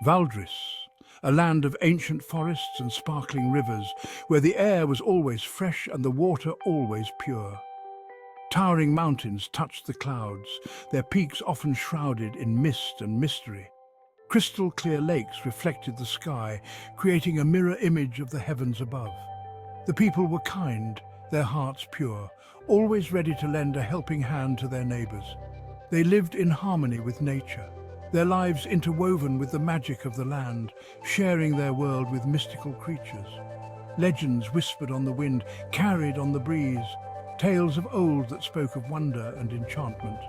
Valdris, a land of ancient forests and sparkling rivers, where the air was always fresh and the water always pure. Towering mountains touched the clouds, their peaks often shrouded in mist and mystery. Crystal clear lakes reflected the sky, creating a mirror image of the heavens above. The people were kind, their hearts pure, always ready to lend a helping hand to their neighbors. They lived in harmony with nature, their lives interwoven with the magic of the land, sharing their world with mystical creatures. Legends whispered on the wind, carried on the breeze, tales of old that spoke of wonder and enchantment.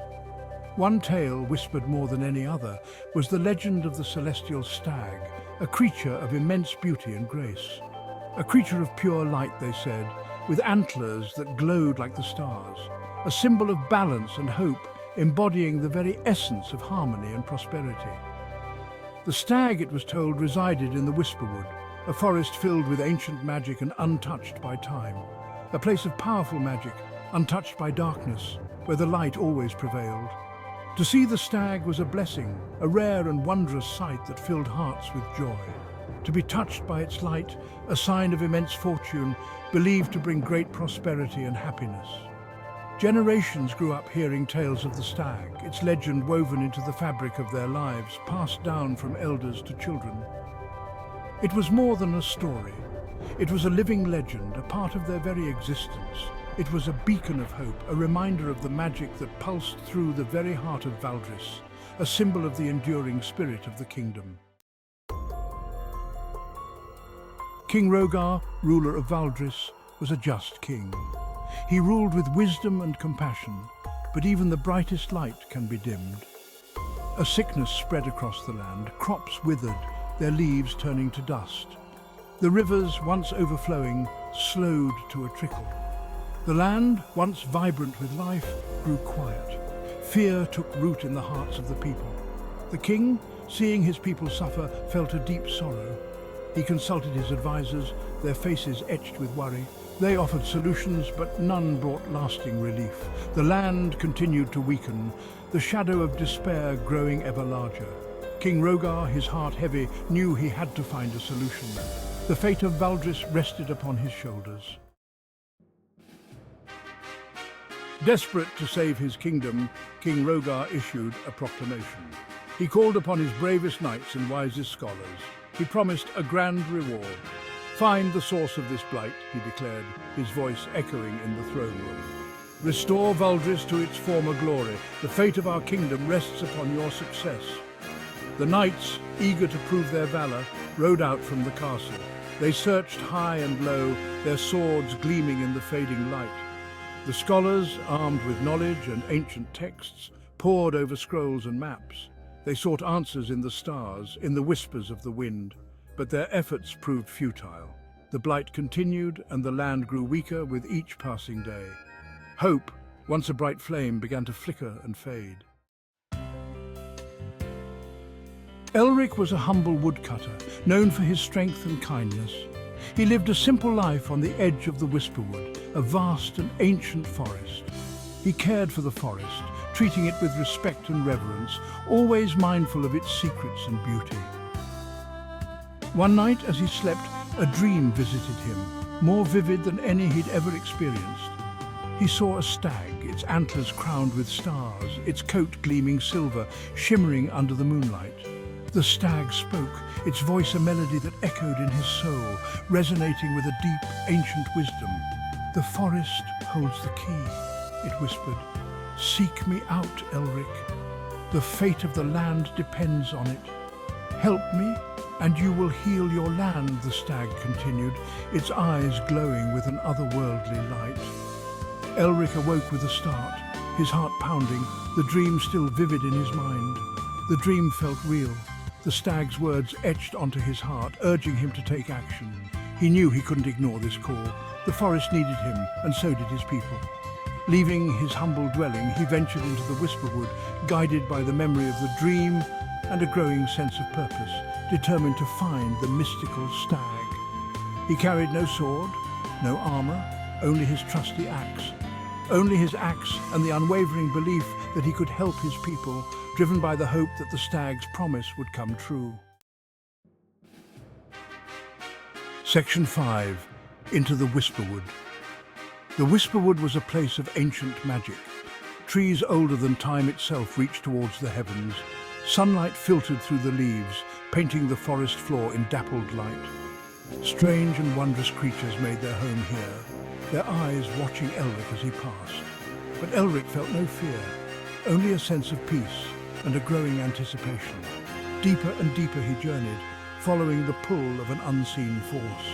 One tale, whispered more than any other, was the legend of the celestial stag, a creature of immense beauty and grace. A creature of pure light, they said, with antlers that glowed like the stars, a symbol of balance and hope, embodying the very essence of harmony and prosperity. The stag, it was told, resided in the Whisperwood, a forest filled with ancient magic and untouched by time. A place of powerful magic, untouched by darkness, where the light always prevailed. To see the stag was a blessing, a rare and wondrous sight that filled hearts with joy. To be touched by its light, a sign of immense fortune, believed to bring great prosperity and happiness. Generations grew up hearing tales of the stag, its legend woven into the fabric of their lives, passed down from elders to children. It was more than a story. It was a living legend, a part of their very existence. It was a beacon of hope, a reminder of the magic that pulsed through the very heart of Valdris, a symbol of the enduring spirit of the kingdom. King Rogar, ruler of Valdris, was a just king. He ruled with wisdom and compassion, but even the brightest light can be dimmed. A sickness spread across the land, crops withered, their leaves turning to dust. The rivers, once overflowing, slowed to a trickle. The land, once vibrant with life, grew quiet. Fear took root in the hearts of the people. The king, seeing his people suffer, felt a deep sorrow. He consulted his advisors, their faces etched with worry. They offered solutions, but none brought lasting relief. The land continued to weaken, the shadow of despair growing ever larger. King Rogar, his heart heavy, knew he had to find a solution. The fate of Valdris rested upon his shoulders. Desperate to save his kingdom, King Rogar issued a proclamation. He called upon his bravest knights and wisest scholars. He promised a grand reward. Find the source of this blight, he declared, his voice echoing in the throne room. Restore Valdris to its former glory. The fate of our kingdom rests upon your success. The knights, eager to prove their valor, rode out from the castle. They searched high and low, their swords gleaming in the fading light. The scholars, armed with knowledge and ancient texts, pored over scrolls and maps. They sought answers in the stars, in the whispers of the wind. But their efforts proved futile. The blight continued, and the land grew weaker with each passing day. Hope, once a bright flame, began to flicker and fade. Elric was a humble woodcutter, known for his strength and kindness. He lived a simple life on the edge of the Whisperwood, a vast and ancient forest. He cared for the forest, treating it with respect and reverence, always mindful of its secrets and beauty. One night, as he slept, a dream visited him, more vivid than any he'd ever experienced. He saw a stag, its antlers crowned with stars, its coat gleaming silver, shimmering under the moonlight. The stag spoke, its voice a melody that echoed in his soul, resonating with a deep, ancient wisdom. "The forest holds the key," it whispered. "Seek me out, Elric. The fate of the land depends on it. Help me, and you will heal your land," the stag continued, its eyes glowing with an otherworldly light. Elric awoke with a start, his heart pounding, the dream still vivid in his mind. The dream felt real. The stag's words etched onto his heart, urging him to take action. He knew he couldn't ignore this call. The forest needed him, and so did his people. Leaving his humble dwelling, he ventured into the Whisperwood, guided by the memory of the dream and a growing sense of purpose, determined to find the mystical stag. He carried no sword, no armor, only his trusty axe. Only his axe and the unwavering belief that he could help his people, driven by the hope that the stag's promise would come true. Section 5. Into the Whisperwood. The Whisperwood was a place of ancient magic. Trees older than time itself reached towards the heavens. Sunlight filtered through the leaves, painting the forest floor in dappled light. Strange and wondrous creatures made their home here, their eyes watching Elric as he passed. But Elric felt no fear, only a sense of peace and a growing anticipation. Deeper and deeper he journeyed, following the pull of an unseen force.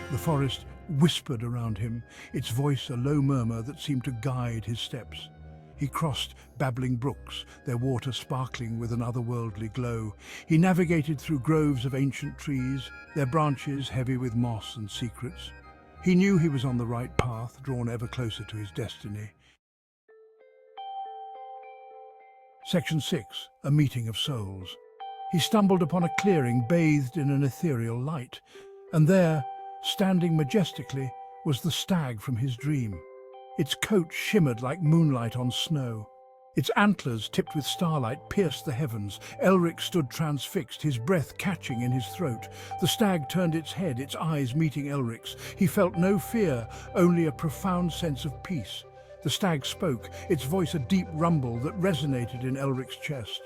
The forest whispered around him, its voice a low murmur that seemed to guide his steps. He crossed babbling brooks, their water sparkling with an otherworldly glow. He navigated through groves of ancient trees, their branches heavy with moss and secrets. He knew he was on the right path, drawn ever closer to his destiny. Section 6. A Meeting of Souls. He stumbled upon a clearing bathed in an ethereal light, and there, standing majestically, was the stag from his dream. Its coat shimmered like moonlight on snow. Its antlers, tipped with starlight, pierced the heavens. Elric stood transfixed, his breath catching in his throat. The stag turned its head, its eyes meeting Elric's. He felt no fear, only a profound sense of peace. The stag spoke, its voice a deep rumble that resonated in Elric's chest.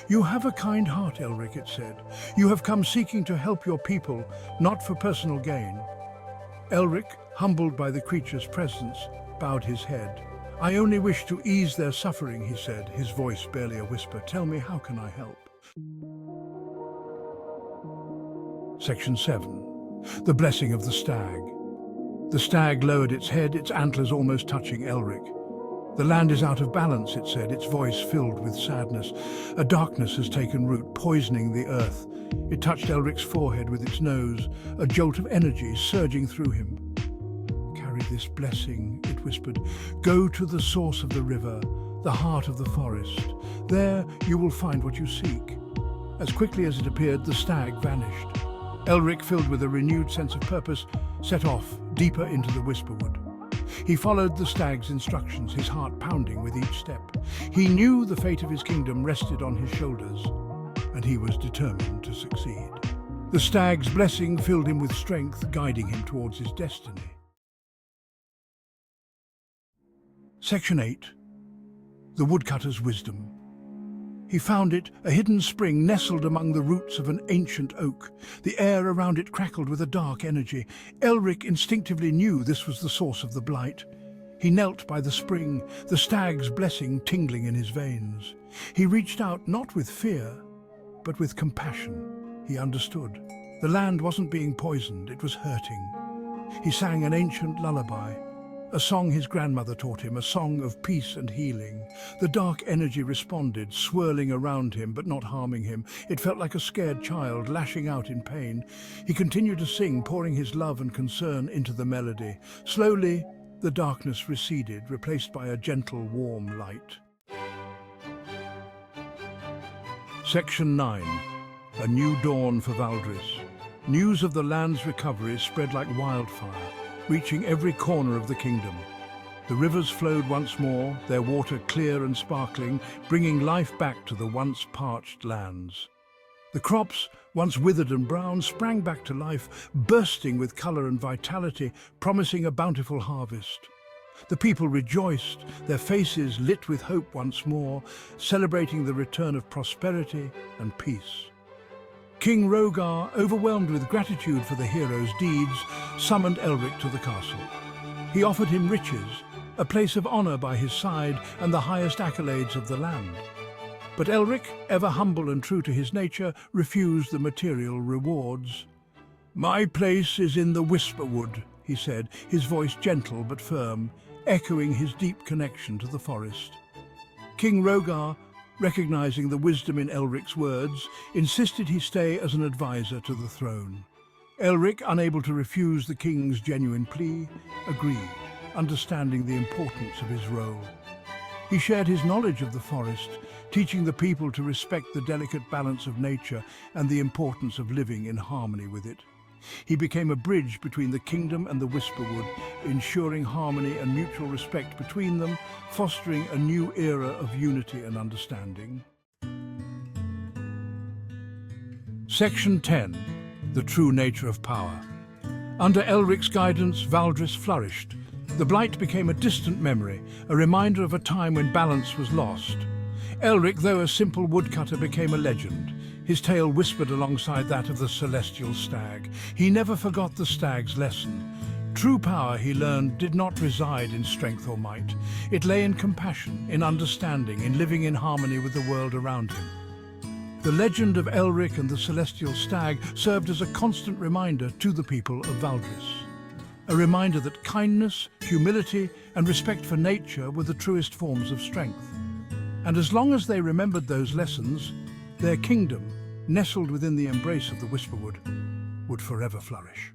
"You have a kind heart, Elric," it said. "You have come seeking to help your people, not for personal gain." Elric, humbled by the creature's presence, bowed his head. "I only wish to ease their suffering," he said, his voice barely a whisper. "Tell me, how can I help?" Section 7. The Blessing of the Stag. The stag lowered its head, its antlers almost touching Elric. "The land is out of balance," it said, its voice filled with sadness. "A darkness has taken root, poisoning the earth." It touched Elric's forehead with its nose, a jolt of energy surging through him. "Carry this blessing," it whispered. "Go to the source of the river, the heart of the forest. There you will find what you seek." As quickly as it appeared, the stag vanished. Elric, filled with a renewed sense of purpose, set off deeper into the Whisperwood. He followed the stag's instructions, his heart pounding with each step. He knew the fate of his kingdom rested on his shoulders, and he was determined to succeed. The stag's blessing filled him with strength, guiding him towards his destiny. Section 8. The Woodcutter's Wisdom. He found it, a hidden spring nestled among the roots of an ancient oak. The air around it crackled with a dark energy. Elric instinctively knew this was the source of the blight. He knelt by the spring, the stag's blessing tingling in his veins. He reached out not with fear, but with compassion. He understood. The land wasn't being poisoned, it was hurting. He sang an ancient lullaby, a song his grandmother taught him, a song of peace and healing. The dark energy responded, swirling around him but not harming him. It felt like a scared child lashing out in pain. He continued to sing, pouring his love and concern into the melody. Slowly, the darkness receded, replaced by a gentle, warm light. Section 9. A New Dawn for Valdris. News of the land's recovery spread like wildfire, reaching every corner of the kingdom. The rivers flowed once more, their water clear and sparkling, bringing life back to the once parched lands. The crops, once withered and brown, sprang back to life, bursting with colour and vitality, promising a bountiful harvest. The people rejoiced, their faces lit with hope once more, celebrating the return of prosperity and peace. King Rogar, overwhelmed with gratitude for the hero's deeds, summoned Elric to the castle. He offered him riches, a place of honour by his side, and the highest accolades of the land. But Elric, ever humble and true to his nature, refused the material rewards. "My place is in the Whisperwood," he said, his voice gentle but firm, echoing his deep connection to the forest. King Rogar, recognizing the wisdom in Elric's words, insisted he stay as an advisor to the throne. Elric, unable to refuse the king's genuine plea, agreed, understanding the importance of his role. He shared his knowledge of the forest, teaching the people to respect the delicate balance of nature and the importance of living in harmony with it. He became a bridge between the kingdom and the Whisperwood, ensuring harmony and mutual respect between them, fostering a new era of unity and understanding. Section 10. The True Nature of Power. Under Elric's guidance, Valdris flourished. The blight became a distant memory, a reminder of a time when balance was lost. Elric, though a simple woodcutter, became a legend, his tale whispered alongside that of the celestial stag. He never forgot the stag's lesson. True power, he learned, did not reside in strength or might. It lay in compassion, in understanding, in living in harmony with the world around him. The legend of Elric and the celestial stag served as a constant reminder to the people of Valdris. A reminder that kindness, humility, and respect for nature were the truest forms of strength. And as long as they remembered those lessons, their kingdom, nestled within the embrace of the Whisperwood, would forever flourish.